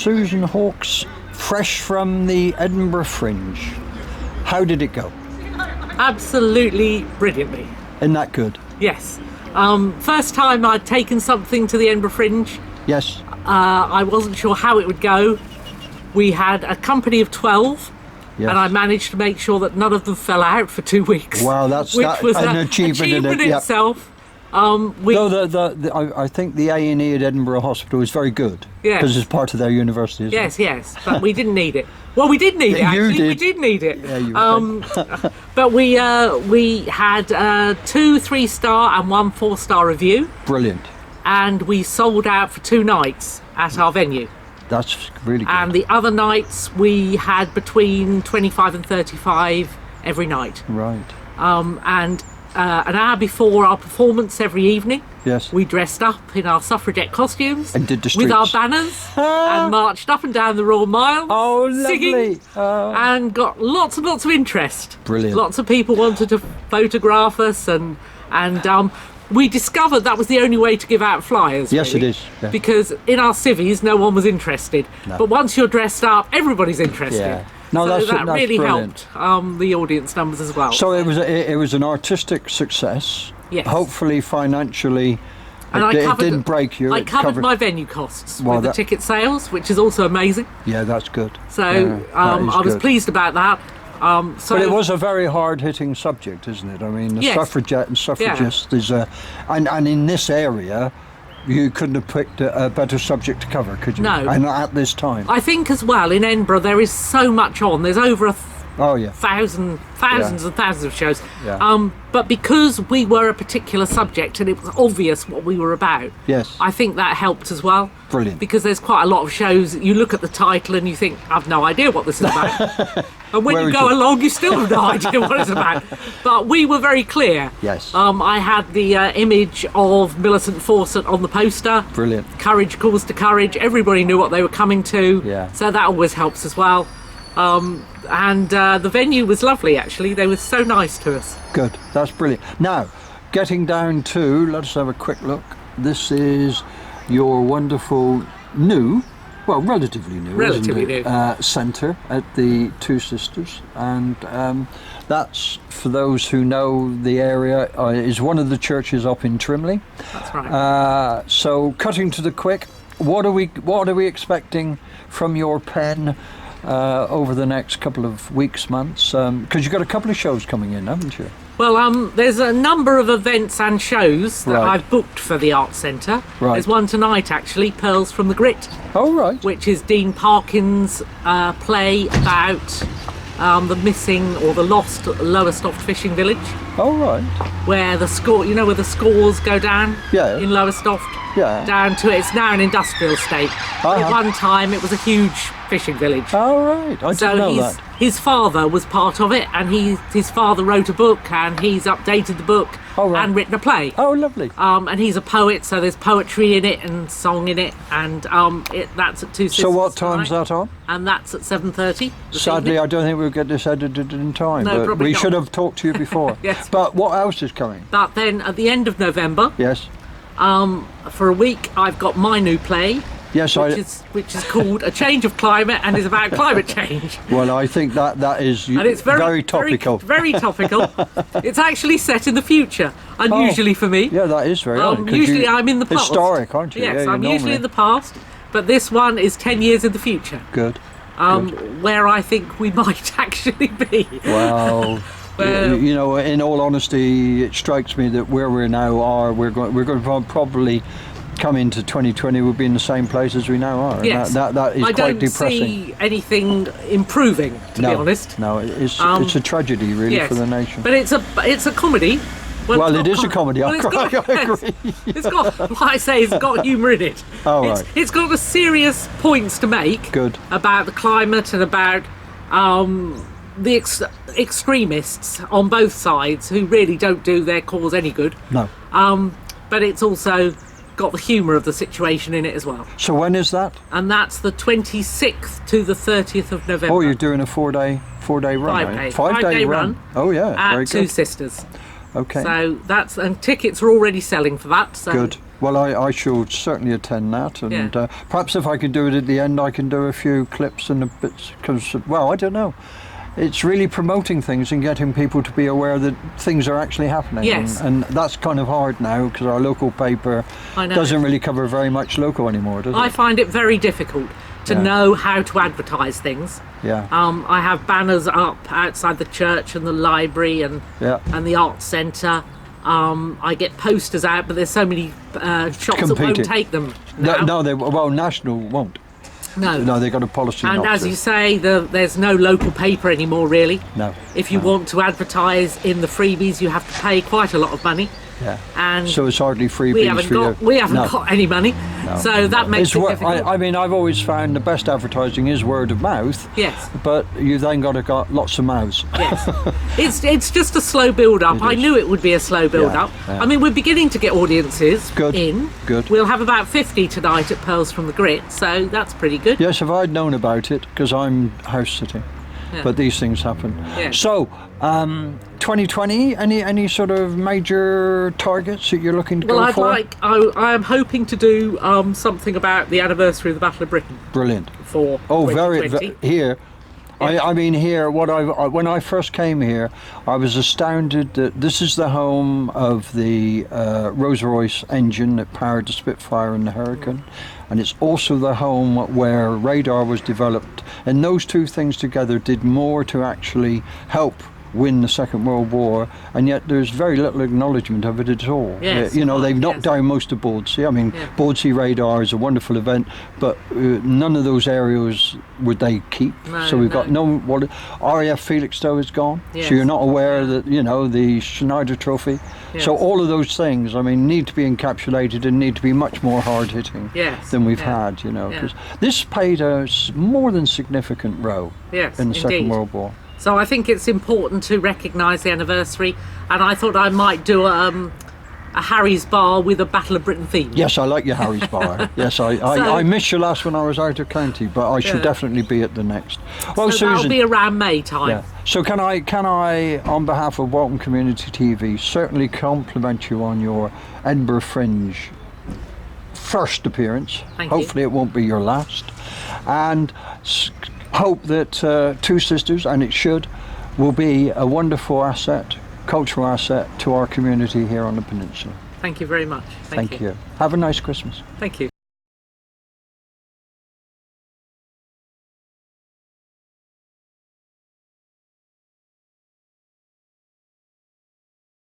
Susan Hawkes, fresh from the Edinburgh Fringe. How did it go? Absolutely brilliantly. Isn't that good? Yes. First time I'd taken something to the Edinburgh Fringe. Yes. I wasn't sure how it would go. We had a company of 12. Yes. And I managed to make sure that none of them fell out for 2 weeks. Wow, that's which was an achievement in itself. I think the A&E at Edinburgh Hospital is very good. Yes. Because it's part of their university, isn't it? Yes, but we didn't need it. Well, we did need it, actually. You did. We did need it. Yeah, you did. But we had 2 3-star and 1 4-star review. Brilliant. And we sold out for 2 nights at our venue. That's really good. And the other nights we had between 25 and 35 every night. Right. And an hour before our performance every evening, yes, we dressed up in our suffragette costumes and did the with our banners and marched up and down the Royal Mile. Oh, lovely. Singing, and got lots and lots of interest. Brilliant. Lots of people wanted to photograph us, and we discovered that was the only way to give out flyers. Yes, really, it is. Yeah. Because in our civvies, no one was interested. No. But once you're dressed up, everybody's interested. Yeah. No, so that's really brilliant. helped the audience numbers as well. So it was an artistic success. Yes. Hopefully, financially, it didn't break you. I covered my venue costs Well, with the ticket sales, which is also amazing. Yeah, that's good. So I was pleased about that. But it was a very hard-hitting subject, isn't it? I mean, the Yes. suffragette and suffragist is and in this area, you couldn't have picked a better subject to cover, could you? No. And at this time. I think as well in Edinburgh there is so much on. There's over thousands and thousands of shows. Yeah. But because we were a particular subject and it was obvious what we were about, yes, I think that helped as well. Brilliant. Because there's quite a lot of shows, you look at the title and you think, I've no idea what this is about. And when you go along, you still have no idea what it's about. But we were very clear. Yes. I had the image of Millicent Fawcett on the poster. Brilliant. Courage calls to courage. Everybody knew what they were coming to. Yeah. So that always helps as well. And the venue was lovely, actually. They were so nice to us. Good. That's brilliant. Now, getting down to, let's have a quick look. This is your wonderful new, well, relatively new, centre at the Two Sisters, and that's, for those who know the area, is one of the churches up in Trimley. That's right. So, cutting to the quick, what are we expecting from your pen over the next couple of weeks, months? Because you've got a couple of shows coming in, haven't you? Well, there's a number of events and shows that I've booked for the Arts Centre. Right. There's one tonight, actually, Pearls from the Grit. Oh, right. Which is Dean Parkin's play about the missing or the lost Lowestoft fishing village. Oh, right. Where the where the scores go down in Lowestoft. Yeah. Down to it. It's now an industrial estate. At one time, it was a huge fishing village. Oh, right. I didn't know that. His father was part of it, and his father wrote a book, and he's updated the book and written a play. Oh, lovely. And he's a poet, so there's poetry in it and song in it, and that's at 2 Sisters. So what time's that on? And that's at 7:30. Sadly, I don't think we'll get this edited in time. No, but we should have talked to you before. Yes. But what else is coming? But then at the end of November, yes, for a week, I've got my new play. Yes, which is called A Change of Climate and is about climate change. Well, I think that is and it's very topical. Very topical. It's actually set in the future, unusually for me. Yeah, that is very odd. Usually I'm in the past. Historic, aren't you? Yes, I'm usually in the past, but this one is 10 years in the future. Good. Where I think we might actually be. Well, you know, in all honesty, it strikes me that where we now are, we're going to probably come into 2020, we'll be in the same place as we now are. And yes. that is quite depressing. I don't see anything improving, to be honest. No, it's a tragedy really for the nation. But it's a comedy. Well, it is a comedy. I agree. It's got, like I say, it's got humour in it. Oh, right. It's got the serious points to make. Good. About the climate and about the extremists on both sides who really don't do their cause any good. No. But it's also got the humour of the situation in it as well. So when is that? And that's the 26th to the 30th of November. Oh, you're doing a four-day run. Five-day run. Oh yeah, at very good. Two Sisters. Okay. So and tickets are already selling for that. So good. Well, I shall certainly attend that, and perhaps if I can do it at the end, I can do a few clips and a bits, because, well, I don't know. It's really promoting things and getting people to be aware that things are actually happening. Yes. And that's kind of hard now, because our local paper doesn't really cover very much local anymore, does it? I find it very difficult to know how to advertise things. Yeah. I have banners up outside the church and the library and the arts centre. I get posters out, but there's so many shops that won't take them now. No, National won't. No, they've got a policy and not as to. you say, there's no local paper anymore, really. No. If you want to advertise in the freebies, you have to pay quite a lot of money. Yeah. And so it's hardly freebies we haven't got any money, so that makes it difficult. I mean, I've always found the best advertising is word of mouth. Yes. But you've then got lots of mouths. Yes. It's just a slow build-up. I knew it would be a slow build-up. Yeah. I mean, we're beginning to get audiences in. Good. We'll have about 50 tonight at Pearls from the Grit, so that's pretty good. Yes, if I'd known about it, because I'm house sitting. Yeah. But these things happen. Yeah. So, 2020, any sort of major targets that you're looking to go for? I am hoping to do something about the anniversary of the Battle of Britain. Brilliant. For 2020. Here. Yeah. I mean, here, when I first came here, I was astounded that this is the home of the Rolls-Royce engine that powered the Spitfire and the Hurricane, and it's also the home where radar was developed. And those two things together did more to actually help win the Second World War, and yet there's very little acknowledgement of it at all. Yes, they've knocked down most of Bordsea. I mean, Bordsea radar is a wonderful event, but none of those areas would they keep. So we've got RAF Felixstowe is gone. Yes. So you're not aware that, the Schneider Trophy. Yes. So all of those things, I mean, need to be encapsulated and need to be much more hard-hitting than we've had, because this played a more than significant role in the Second World War. So I think it's important to recognise the anniversary, and I thought I might do a Harry's Bar with a Battle of Britain theme. Yes, I like your Harry's Bar. Yes, I missed your last when I was out of county, but I should definitely be at the next. Well, so Susan, that'll be around May time. Yeah. So can I, on behalf of Walton Community TV, certainly compliment you on your Edinburgh Fringe first appearance. Thank you. Hopefully it won't be your last. And hope that Two Sisters, and it should, will be a wonderful asset, cultural asset to our community here on the peninsula. Thank you very much. Thank you. Have a nice Christmas. Thank you.